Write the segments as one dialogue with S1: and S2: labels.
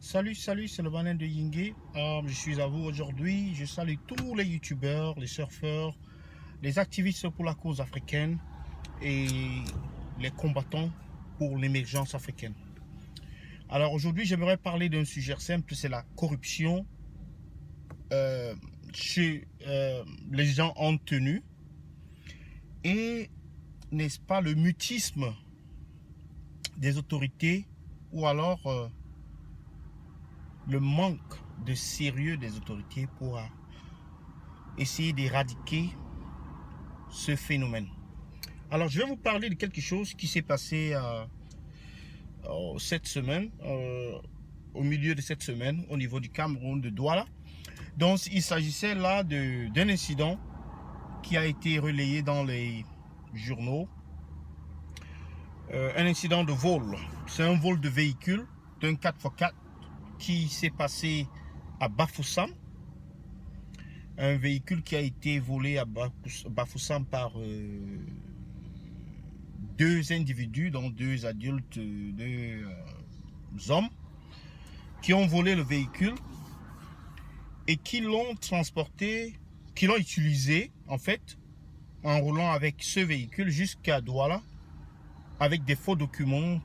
S1: Salut, c'est le Banin de Yingé. Je suis à vous aujourd'hui. Je salue tous les youtubeurs, les surfeurs, les activistes pour la cause africaine et les combattants pour l'émergence africaine. Alors aujourd'hui, j'aimerais parler d'un sujet simple, c'est la corruption chez les gens en tenue et, n'est-ce pas, le mutisme des autorités ou alors le manque de sérieux des autorités pour essayer d'éradiquer ce phénomène. Alors, je vais vous parler de quelque chose qui s'est passé cette semaine, au milieu de cette semaine, au niveau du Cameroun, de Douala. Donc, il s'agissait là d'un incident qui a été relayé dans les journaux. Un incident de vol. C'est un vol de véhicule d'un 4x4 qui s'est passé à Bafoussam. Un véhicule qui a été volé à Bafoussam par deux individus, dont deux adultes, deux hommes, qui ont volé le véhicule et qui l'ont transporté, qui l'ont utilisé en fait en roulant avec ce véhicule jusqu'à Douala avec des faux documents,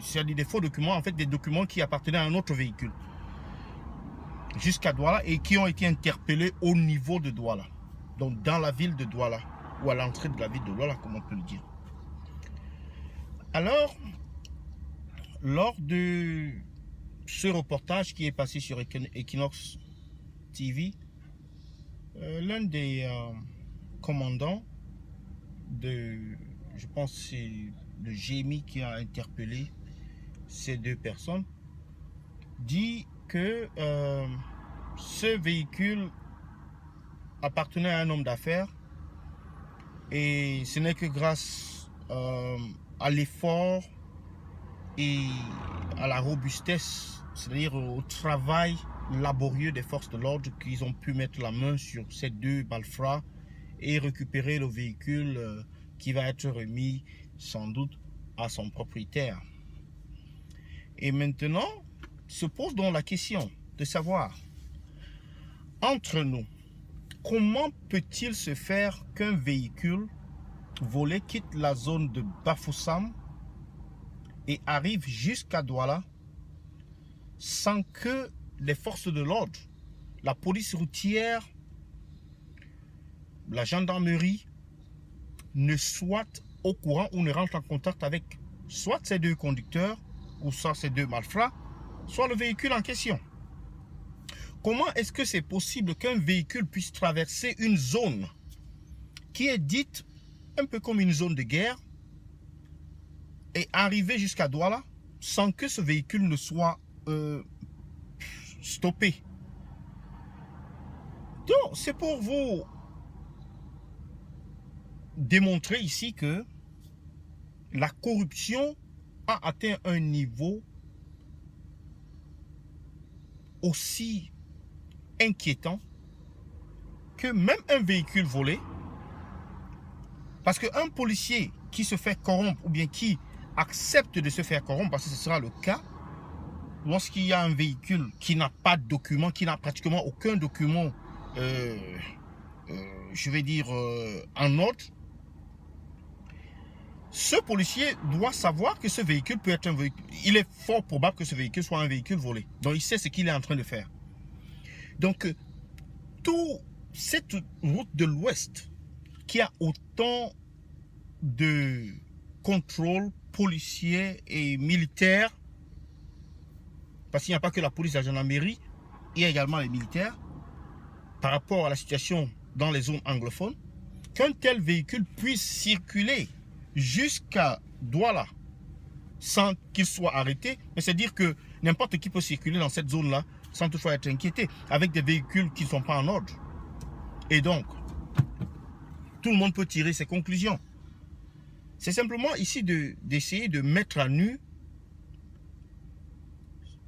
S1: c'est-à-dire des faux documents, en fait des documents qui appartenaient à un autre véhicule jusqu'à Douala et qui ont été interpellés au niveau de Douala, donc dans la ville de Douala ou à l'entrée de la ville de Douala, comme on peut le dire. Alors, lors de ce reportage qui est passé sur Equinox TV, l'un des commandants je pense que c'est le GMI qui a interpellé ces deux personnes, dit que ce véhicule appartenait à un homme d'affaires et ce n'est que grâce à l'effort et à la robustesse, c'est-à-dire au travail laborieux des forces de l'ordre qu'ils ont pu mettre la main sur ces deux malfrats et récupérer le véhicule qui va être remis sans doute à son propriétaire. Et maintenant, se pose donc la question de savoir, entre nous, comment peut-il se faire qu'un véhicule volé quitte la zone de Bafoussam et arrive jusqu'à Douala sans que les forces de l'ordre, la police routière, la gendarmerie ne soient au courant ou ne rentrent en contact avec soit ces deux conducteurs ou soit ces deux malfrats, soit le véhicule en question. Comment est-ce que c'est possible qu'un véhicule puisse traverser une zone qui est dite un peu comme une zone de guerre et arriver jusqu'à Douala sans que ce véhicule ne soit stoppé? Donc, c'est pour vous démontrer ici que la corruption a atteint un niveau aussi inquiétant que même un véhicule volé, parce qu'un policier qui se fait corrompre ou bien qui accepte de se faire corrompre, parce que ce sera le cas lorsqu'il y a un véhicule qui n'a pas de document, qui n'a pratiquement aucun document, je vais dire en ordre, ce policier doit savoir que ce véhicule peut être un véhicule. Il est fort probable que ce véhicule soit un véhicule volé. Donc il sait ce qu'il est en train de faire. Donc toute cette route de l'Ouest qui a autant de contrôle policier et militaire, parce qu'il n'y a pas que la police, la gendarmerie, il y a également les militaires, par rapport à la situation dans les zones anglophones, qu'un tel véhicule puisse circuler jusqu'à Douala sans qu'il soit arrêté, mais c'est dire que n'importe qui peut circuler dans cette zone-là sans toutefois être inquiété, avec des véhicules qui ne sont pas en ordre. Et donc, tout le monde peut tirer ses conclusions. C'est simplement ici d'essayer de mettre à nu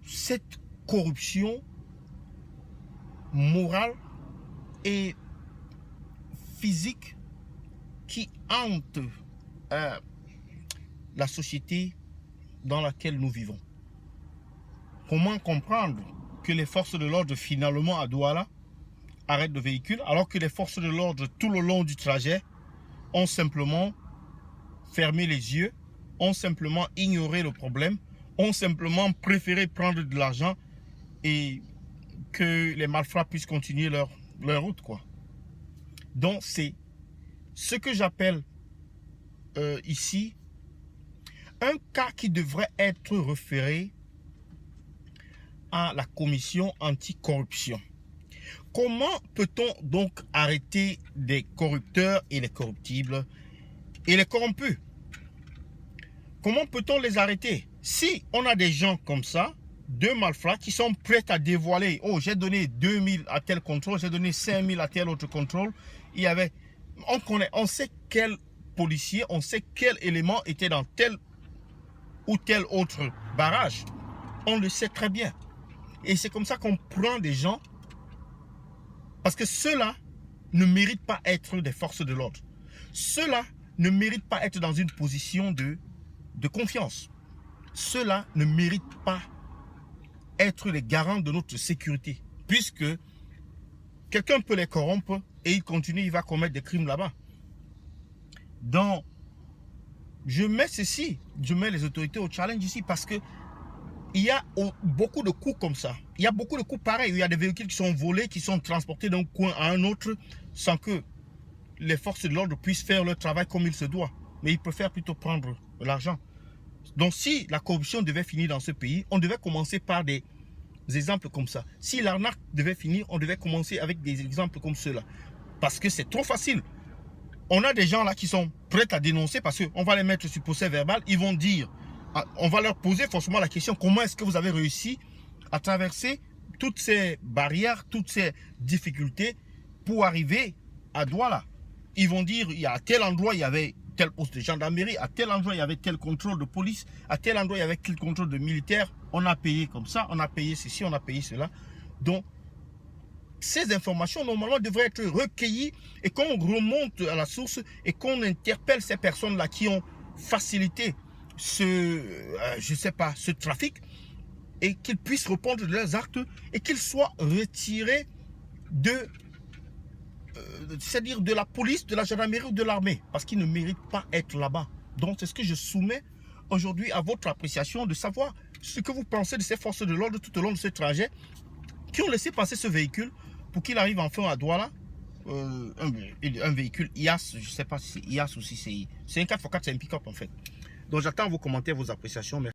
S1: cette corruption morale et physique qui hante la société dans laquelle nous vivons. comment comprendre que les forces de l'ordre finalement à Douala arrêtent le véhicule alors que les forces de l'ordre tout le long du trajet ont simplement fermé les yeux, ont simplement ignoré le problème, ont simplement préféré prendre de l'argent et que les malfrats puissent continuer leur route, quoi. Donc c'est ce que j'appelle ici un cas qui devrait être référé à la commission anticorruption. Comment peut-on donc arrêter des corrupteurs et les corruptibles et les corrompus? Comment peut-on les arrêter? Si on a des gens comme ça, deux malfrats qui sont prêts à dévoiler, oh j'ai donné 2000 à tel contrôle, j'ai donné 5000 à tel autre contrôle, il y avait, on sait quel policier, on sait quel élément était dans tel ou tel autre barrage. On le sait très bien. Et c'est comme ça qu'on prend des gens, parce que ceux-là ne méritent pas être des forces de l'ordre. Ceux-là ne méritent pas être dans une position de confiance. Ceux-là ne méritent pas être les garants de notre sécurité, puisque quelqu'un peut les corrompre et il continue, il va commettre des crimes là-bas. Donc, je mets ceci, je mets les autorités au challenge ici parce que il y a beaucoup de coups comme ça. Il y a beaucoup de coups pareils. Il y a des véhicules qui sont volés, qui sont transportés d'un coin à un autre sans que les forces de l'ordre puissent faire leur travail comme il se doit. Mais ils préfèrent plutôt prendre l'argent. Donc si la corruption devait finir dans ce pays, on devait commencer par des exemples comme ça. Si l'arnaque devait finir, on devait commencer avec des exemples comme ceux-là. Parce que c'est trop facile. On a des gens là qui sont prêts à dénoncer parce qu'on va les mettre sur procès verbal. Ils vont dire, on va leur poser forcément la question, comment est-ce que vous avez réussi à traverser toutes ces barrières, toutes ces difficultés pour arriver à Douala? Ils vont dire, il y a à tel endroit, il y avait tel poste de gendarmerie, à tel endroit, il y avait tel contrôle de police, à tel endroit, il y avait tel contrôle de militaire. On a payé comme ça, on a payé ceci, on a payé cela. Donc, ces informations, normalement, devraient être recueillies et qu'on remonte à la source et qu'on interpelle ces personnes-là qui ont facilité ce trafic et qu'ils puissent répondre de leurs actes et qu'ils soient retirés c'est-à-dire de la police, de la gendarmerie ou de l'armée, parce qu'ils ne méritent pas être là-bas. Donc c'est ce que je soumets aujourd'hui à votre appréciation, de savoir ce que vous pensez de ces forces de l'ordre tout au long de ce trajet, qui ont laissé passer ce véhicule pour qu'il arrive enfin à Douala. Un véhicule IAS, je ne sais pas si c'est IAS ou si c'est un 4x4, c'est un pick-up en fait. Donc j'attends vos commentaires, vos appréciations. Merci.